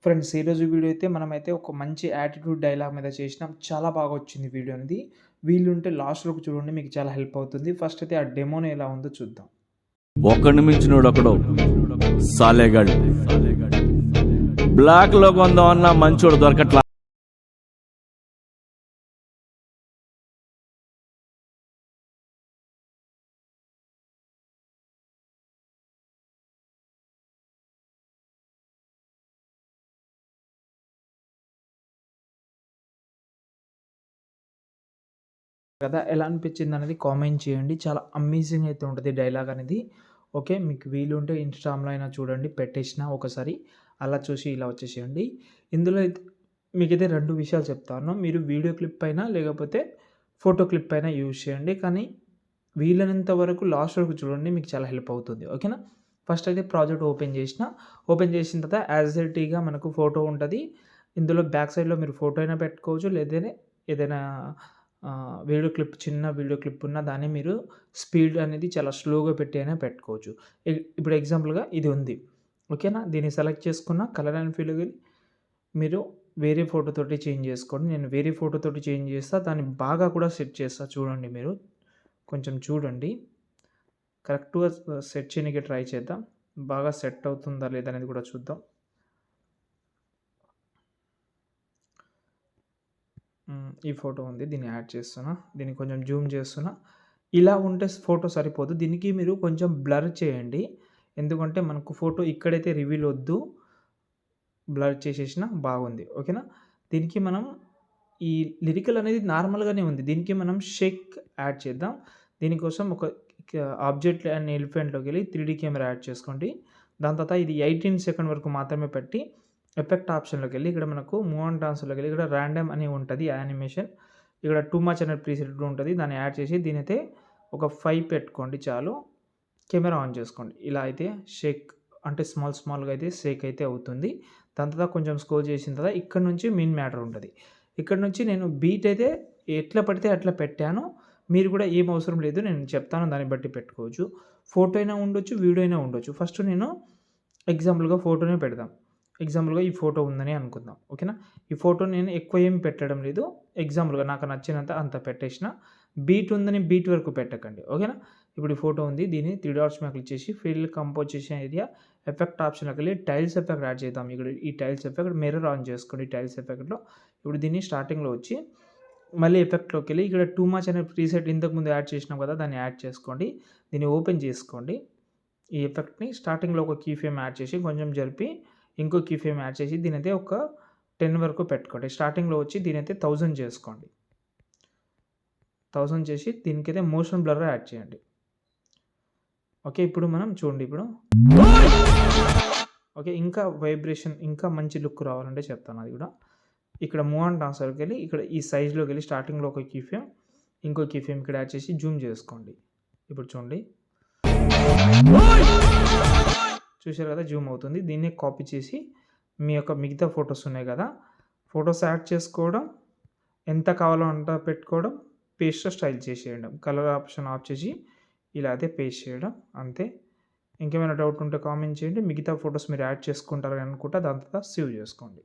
Friends ఈరోజు video అయితే మనమైతే ఒక మంచి యాటిట్యూడ్ డైలాగ్ మీద చేసినాం. చాలా బాగా వచ్చింది వీడియో అనేది. వీలుంటే లాస్ట్‌లోకి చూడండి, మీకు చాలా హెల్ప్ అవుతుంది. ఫస్ట్ అయితే ఆ డెమోని ఎలా ఉందో చూద్దాం. ఒక్కడిని మించినోడు ఒకడు సాలేగాడు. బ్లాక్ లో కొందామన్నా మంచోడు దొరకట్లా. కదా ఎలా అనిపించింది అనేది కామెంట్ చేయండి. చాలా అమేజింగ్ అయితే ఉంటది డైలాగ్ అనేది. ఓకే. మీకు వీలుంటే ఇన్‌స్టాగ్రామ్‌లో అయినా చూడండి, పెట్టేసిన ఒకసారి. అలా చూసి ఇలా వచ్చేసేయండి. ఇందులో అయితే మీకైతే 2 విషయాలు చెప్తాను. మీరు వీడియో క్లిప్ అయినా లేకపోతే ఫోటో క్లిప్ అయినా యూజ్ చేయండి. కానీ వీలైనంత వరకు లాస్ట్ వరకు చూడండి, మీకు చాలా హెల్ప్ అవుతుంది. ఓకేనా. ఫస్ట్ అయితే ప్రాజెక్ట్ ఓపెన్ చేసిన. ఓపెన్ చేసిన తర్వాత యాజ్ ఇట్ ఈస్‌గా మనకు ఫోటో ఉంటది. ఇందులో బ్యాక్ సైడ్‌లో మీరు ఫోటో అయినా పెట్టుకోవచ్చు. లేదంటే ఏదైనా వీడియో క్లిప్, చిన్న వీడియో క్లిప్ ఉన్న దాన్ని మీరు స్పీడ్ అనేది చాలా స్లోగా పెట్టి అయినా పెట్టుకోవచ్చు. ఇప్పుడు ఎగ్జాంపుల్‌గా ఇది ఉంది. ఓకేనా. దీన్ని సెలెక్ట్ చేసుకున్న కలర్ అండ్ ఫీల్‌కి మీరు వేరే ఫోటోతోటి చేంజ్ చేసుకోండి. నేను వేరే ఫోటోతోటి చేంజ్ చేస్తా. దాన్ని బాగా కూడా సెట్ చేస్తా. చూడండి మీరు. కొంచెం చూడండి. కరెక్ట్‌గా సెట్ చేయనీకి ట్రై చేద్దాం. బాగా సెట్ అవుతుందా లేదా అనేది కూడా చూద్దాం. ఈ ఫోటో ఉంది. దీన్ని యాడ్ చేస్తున్నా. దీన్ని కొంచెం జూమ్ చేస్తున్నా. ఇలా ఉంటే ఫోటో సరిపోదు. దీనికి మీరు కొంచెం బ్లర్ చేయండి. ఎందుకంటే మనకు ఫోటో ఇక్కడైతే రివీల్ వద్దు. బ్లర్ చేసేసినా బాగుంది. ఓకేనా. దీనికి మనం ఈ లిరికల్ అనేది నార్మల్‌గానే ఉంది. దీనికి మనం షేక్ యాడ్ చేద్దాం. దీనికోసం ఒక ఆబ్జెక్ట్ అండ్ ఎలిఫెంట్‌లోకెళ్ళి 3D కెమెరా యాడ్ చేసుకోండి. దాని తర్వాత ఇది 18 సెకండ్ వరకు మాత్రమే పెట్టి ఎఫెక్ట్ ఆప్షన్‌లోకెళ్ళి ఇక్కడ మనకు మూవ్ ఆన్ ట్రాన్స్‌ఫర్‌లోకెళ్ళి ఇక్కడ రాండమ్ అని ఉంటది యానిమేషన్. ఇక్కడ టూ మచ్ అనే ప్రీసెట్ ఉంటది. దాన్ని యాడ్ చేసి దీనైతే ఒక 5 పెట్టుకోండి చాలు. కెమెరా ఆన్ చేసుకోండి. ఇలా అయితే షేక్ అంటే స్మాల్‌గా అయితే షేక్ అయితే అవుతుంది. దాని తర్వాత కొంచెం స్క్రోల్ చేసిన తర్వాత ఇక్కడ నుంచి మెయిన్ మ్యాటర్ ఉంటది. ఇక్కడ నుంచి నేను బీట్ అయితే ఎట్లా పడితే అట్లా పెట్టాను. మీరు కూడా ఏం అవసరం లేదు. నేను చెప్తాను, దాన్ని బట్టి పెట్టుకోవచ్చు. ఫోటో అయినా ఉండొచ్చు, వీడియో అయినా ఉండొచ్చు. ఫస్ట్ నేను ఎగ్జాంపుల్‌గా ఫోటోనే పెడదాం. ఎగ్జాంపుల్‌గా ఈ ఫోటో ఉందని అనుకుందాం. ఓకేనా. ఈ ఫోటో నేను ఎక్కువ ఏమి పెట్టడం లేదు. ఎగ్జాంపుల్‌గా నాకు నచ్చినంత అంత పెట్టేసిన. బీట్ ఉందని బీట్ వరకు పెట్టకండి. ఓకేనా. ఇప్పుడు ఈ ఫోటో ఉంది. దీన్ని 3 డాట్స్ మీద క్లిక్ చేసి ఫిల్ కంపోజిషన్ ఏరియా ఎఫెక్ట్ ఆప్షన్‌లోకి వెళ్ళి టైల్స్ ఎఫెక్ట్ యాడ్ చేద్దాం. ఇక్కడ ఈ టైల్స్ ఎఫెక్ట్ మిర్రర్ ఆన్ చేసుకోండి. టైల్స్ ఎఫెక్ట్‌లో ఇప్పుడు దీన్ని స్టార్టింగ్‌లో వచ్చి మళ్ళీ ఎఫెక్ట్‌లోకి వెళ్ళి ఇక్కడ టూ మచ్ అనే ప్రీసెట్ ఇంతకుముందు యాడ్ చేసినాం కదా, దాన్ని యాడ్ చేసుకోండి. దీన్ని ఓపెన్ చేసుకోండి. ఈ ఎఫెక్ట్‌ని స్టార్టింగ్‌లో ఒక కీ ఫ్రేమ్ యాడ్ చేసి కొంచెం జరిపి ఇంకో కీ ఫ్రేమ్ యాడ్ చేసి దీనైతే ఒక 10 వరకు పెట్టుకోండి. స్టార్టింగ్‌లో వచ్చి దీనైతే 1000 చేసుకోండి. 1000 చేసి దీనికైతే మోషన్ బ్లర్ యాడ్ చేయండి. ఓకే. ఇప్పుడు మనం చూడండి ఇప్పుడు. ఓకే. ఇంకా వైబ్రేషన్ ఇంకా మంచి లుక్ రావాలంటే చెప్తాను అది కూడా. ఇక్కడ మూవ్ ఆన్ ట్రాన్స్‌ఫర్‌కెళ్ళి ఇక్కడ ఈ సైజ్‌లోకెళ్ళి స్టార్టింగ్‌లో ఒక కీ ఫ్రేమ్, ఇంకో కీ ఫ్రేమ్ ఇక్కడ యాడ్ చేసి జూమ్ చేసుకోండి. ఇప్పుడు చూడండి. చూసారు కదా, జూమ్ అవుతుంది. దీన్నే కాపీ చేసి మీ యొక్క మిగతా ఫోటోస్ ఉన్నాయి కదా, ఫోటోస్ యాడ్ చేసుకోవడం, ఎంత కావాలో అంత పెట్టుకోవడం, పేస్ట్‌లో స్టైల్ చేసేయడం. కలర్ ఆప్షన్ ఆఫ్ చేసి ఇలా అయితే పేస్ట్ చేయడం అంతే. ఇంకేమైనా డౌట్ ఉంటే కామెంట్ చేయండి. మిగతా ఫోటోస్ మీరు యాడ్ చేసుకుంటారని అనుకుంటా. దాని తర్వాత సేవ్ చేసుకోండి.